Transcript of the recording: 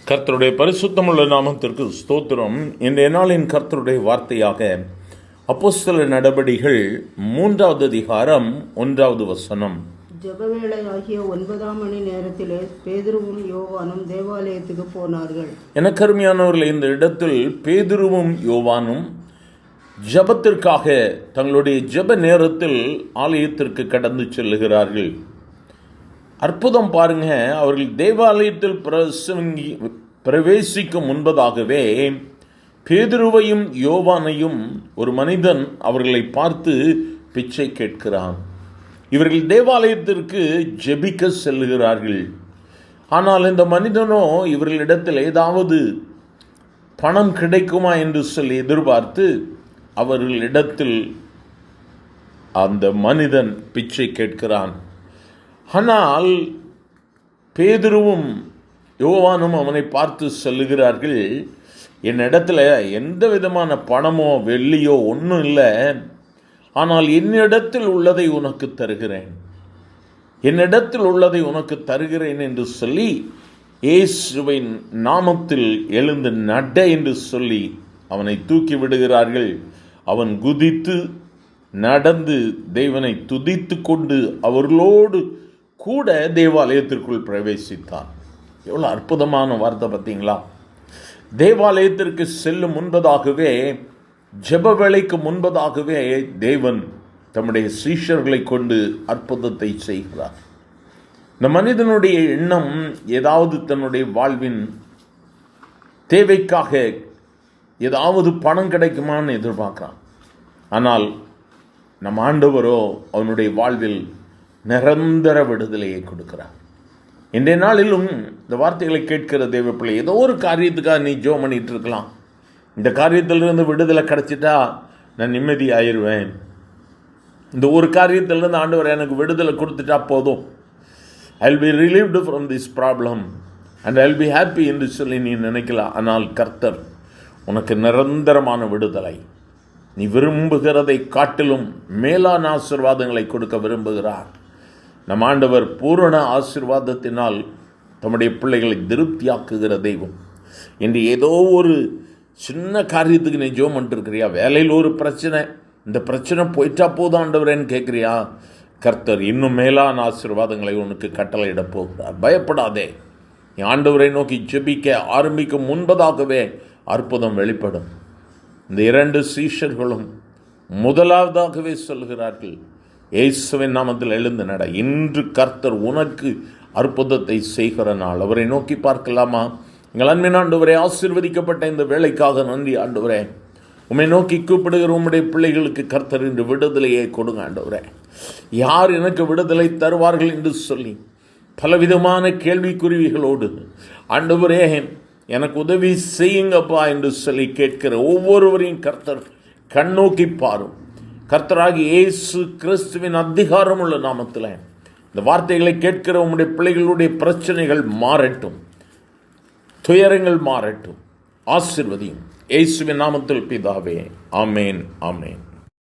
கர்த்தருடைய பரிசுத்தமுள்ள நாமத்திற்கு ஸ்தோத்திரம். இன்றைய நாளின் கர்த்தருடைய வார்த்தையாக அப்போஸ்தலர் நடபடிகள் 3வது அதிகாரம் 1வது வசனம். ஜெபவேளை ஆகிய 9ஆம் மணி நேரத்திலே பேதுருவும் யோவானும் தேவாலயத்துக்கு போனார்கள். எனக்கு அருமையானவர்களே, இந்த இடத்தில் பேதுருவும் யோவானும் ஜெபத்திற்காக தங்களுடைய ஜெப நேரத்தில் ஆலயத்திற்கு கடந்து செல்லுகிறார்கள். அற்புதம் பாருங்க. அவர்கள் தேவாலயத்தில் பிரவேசிக்கும் முன்பதாகவே பேதுருவையும் யோவானையும் ஒரு மனிதன் அவர்களை பார்த்து பிச்சை கேட்கிறான். இவர்கள் தேவாலயத்திற்கு ஜெபிக்க செல்லுகிறார்கள். ஆனால் இந்த மனிதனோ இவர்களிடத்தில் ஏதாவது பணம் கிடைக்குமா என்று சொல்லி எதிர்பார்த்து அவர்களிடத்தில் அந்த மனிதன் பிச்சை கேட்கிறான். ஆனால் பேதுருவும் யோவானும் அவனை பார்த்து சொல்லுகிறார்கள், என்னிடத்துல எந்த விதமான பணமோ வெள்ளியோ ஒன்றும் இல்லை, ஆனால் என்னிடத்தில் உள்ளதை உனக்கு தருகிறேன், என்னிடத்தில் உள்ளதை உனக்கு தருகிறேன் என்று சொல்லி இயேசுவின் நாமத்தில் எழுந்து நட என்று சொல்லி அவனை தூக்கி விடுகிறார்கள். அவன் குதித்து நடந்து தேவனை துதித்து கொண்டு அவர்களோடு கூட தேவாலயத்திற்குள் பிரவேசித்தான். எவ்வளோ அற்புதமான வார்த்தை பார்த்தீங்களா? தேவாலயத்திற்கு செல்லும் முன்பதாகவே, ஜெப வேளைக்கு முன்பதாகவே தேவன் தம்முடைய சீஷர்களை கொண்டு அற்புதத்தை செய்கிறார். இந்த மனிதனுடைய எண்ணம் ஏதாவது தன்னுடைய வாழ்வின் தேவைக்காக ஏதாவது பணம் கிடைக்குமான்னு எதிர்பார்க்கிறான். ஆனால் நம் ஆண்டவரோ அவனுடைய வாழ்வில் நிரந்தர விடுதலையை கொடுக்கிறார். இன்றைய நாளிலும் இந்த வார்த்தைகளை கேட்கிற தேவ பிள்ளை, ஏதோ ஒரு காரியத்துக்காக நீ ஜெபம் பண்ணிட்டு இருக்கலாம். இந்த காரியத்திலிருந்து விடுதலை கிடைச்சிட்டா நான் நிம்மதி ஆயிடுவேன், இந்த ஒரு காரியத்திலிருந்து ஆண்டவர் எனக்கு விடுதலை கொடுத்துட்டா போதும், I will be relieved from this problem and I will be happy என்று சொல்லி நீ நினைக்கலாம். ஆனால் கர்த்தர் உனக்கு நிரந்தரமான விடுதலை, நீ விரும்புகிறதை காட்டிலும் மேலான ஆசீர்வாதங்களை கொடுக்க விரும்புகிறார். நம் ஆண்டவர் பூரண ஆசீர்வாதத்தினால் தம்முடைய பிள்ளைகளை திருப்தியாக்குகிற தெய்வம். இன்று ஏதோ ஒரு சின்ன காரியத்துக்கு நீ ஜெபம் பண்ணிருக்கிறியா? வேலையில் ஒரு பிரச்சனை, இந்த பிரச்சனை போயிட்டா போதும் ஆண்டவரேன்னு கேட்குறியா? கர்த்தர் இன்னும் மேலான ஆசீர்வாதங்களை உனக்கு கட்டளையிட போகிறார். பயப்படாதே. நீ ஆண்டவரை நோக்கி ஜெபிக்க ஆரம்பிக்கும் முன்பதாகவே அற்புதம் வெளிப்படும். இந்த 2 சீஷர்களும் முதலாவதாகவே சொல்கிறார்கள், இயேசுவின் நாமத்தில் எழுந்து நட. இன்று கர்த்தர் உனக்கு அற்புதத்தை செய்கிற நாள். அவரை நோக்கி பார்க்கலாமா? எங்கள் அன்பின் ஆண்டவரே, ஆசீர்வதிக்கப்பட்ட இந்த வேலைக்காக நன்றி ஆண்டவரே. உம்மை நோக்கி கூப்பிடுகிற உம்முடைய பிள்ளைகளுக்கு கர்த்தர் இன்று விடுதலையை கொடுங்க ஆண்டவரே. யார் எனக்கு விடுதலை தருவார்கள் என்று சொல்லி பலவிதமான கேள்விக்குருவிகளோடு ஆண்டவரே எனக்கு உதவி செய்யுங்கப்பா என்று சொல்லி கேட்கிற ஒவ்வொருவரையும் கர்த்தர் கண்ணோக்கி பாரும். கர்த்தராகி இயேசு கிறிஸ்துவின் அதிகாரமுள்ள நாமத்தில் இந்த வார்த்தைகளை கேட்கிற உம்முடைய பிள்ளைகளுடைய பிரச்சனைகள் மாறட்டும், துயரங்கள் மாறட்டும். ஆசீர்வதியும் இயேசுவின் நாமத்தில் பிதாவே. ஆமேன், ஆமேன்.